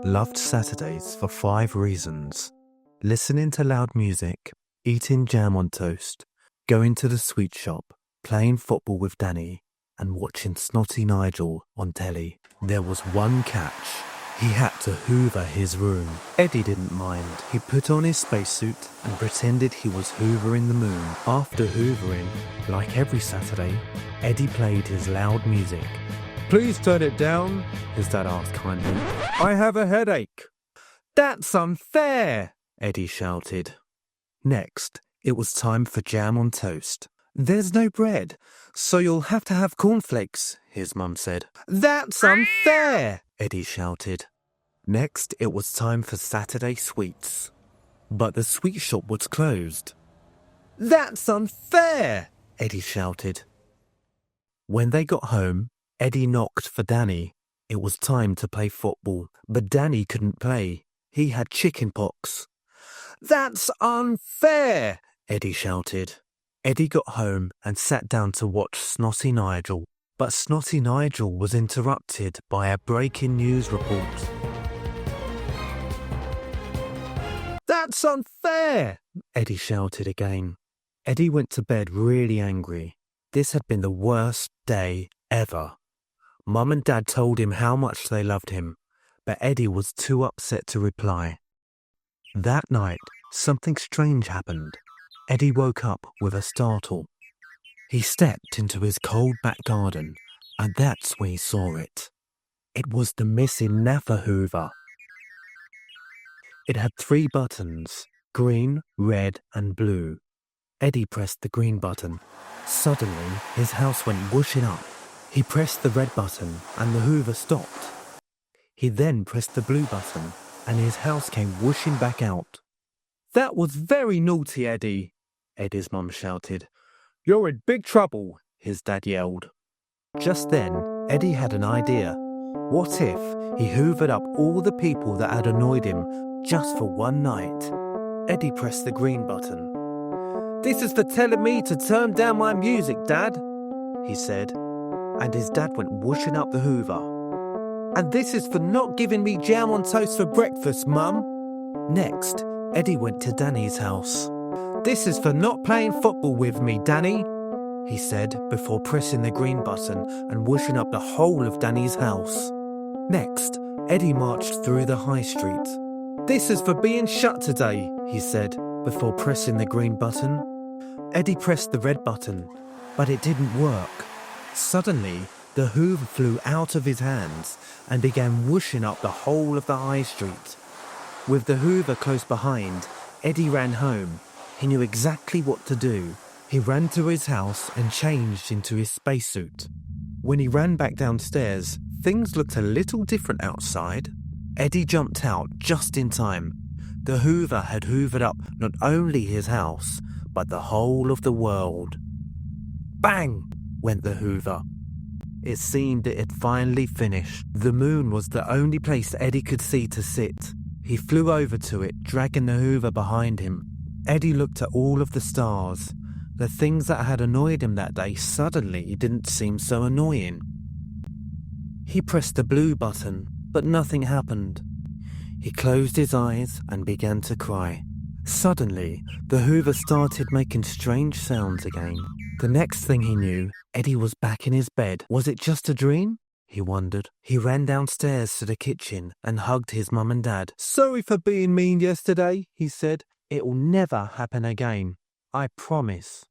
loved Saturdays for 5 reasons: listening to loud music, eating jam on toast, going to the sweet shop, playing football with Danny, and watching Snotty Nigel on telly. There was one catch. He had to hoover his room. Eddie didn't mind. He put on his spacesuit and pretended he was hoovering the moon. After hoovering, like every Saturday, Eddie played his loud music. "Please turn it down," his dad asked kindly. "I have a headache." "That's unfair," Eddie shouted. Next, it was time for jam on toast. "There's no bread, so you'll have to have cornflakes," his mum said. "That's unfair," Eddie shouted. Next, it was time for Saturday sweets. But the sweet shop was closed. "That's unfair," Eddie shouted. When they got home, Eddie knocked for Danny. It was time to play football, but Danny couldn't play. He had chicken pox. "That's unfair," Eddie shouted. Eddie got home and sat down to watch Snotty Nigel, but Snotty Nigel was interrupted by a breaking news report. "That's unfair," Eddie shouted again. Eddie went to bed really angry. This had been the worst day ever. Mum and Dad told him how much they loved him, but Eddie was too upset to reply. That night, something strange happened. Eddie woke up with a startle. He stepped into his cold back garden, and that's where he saw it. It was the missing Napper Hoover. It had 3 buttons: green, red, and blue. Eddie pressed the green button. Suddenly, his house went whooshing up. He pressed the red button, and the Hoover stopped. He then pressed the blue button, and his house came whooshing back out. "That was very naughty, Eddie," Eddie's mum shouted. "You're in big trouble," his dad yelled. Just then, Eddie had an idea. What if he hoovered up all the people that had annoyed him just for one night? Eddie pressed the green button. "This is for telling me to turn down my music, Dad," he said, and his dad went whooshing up the Hoover. "And this is for not giving me jam on toast for breakfast, Mum." Next, Eddie went to Danny's house. "This is for not playing football with me, Danny," he said before pressing the green button and whooshing up the whole of Danny's house. Next, Eddie marched through the high street. "This is for being shut today," he said before pressing the green button. Eddie pressed the red button, but it didn't work. Suddenly, the Hoover flew out of his hands and began whooshing up the whole of the high street. With the Hoover close behind, Eddie ran home. He knew exactly what to do. He ran to his house and changed into his spacesuit. When he ran back downstairs, things looked a little different outside. Eddie jumped out just in time. The Hoover had hoovered up not only his house, but the whole of the world. Bang! Went the Hoover. It seemed it had finally finished. The moon was the only place Eddie could see to sit. He flew over to it, dragging the Hoover behind him. Eddie looked at all of the stars. The things that had annoyed him that day suddenly didn't seem so annoying. He pressed the blue button, but nothing happened. He closed his eyes and began to cry. Suddenly, the Hoover started making strange sounds again. The next thing he knew, Eddie was back in his bed. Was it just a dream? He wondered. He ran downstairs to the kitchen and hugged his mum and dad. "Sorry for being mean yesterday," he said. "It will never happen again. I promise."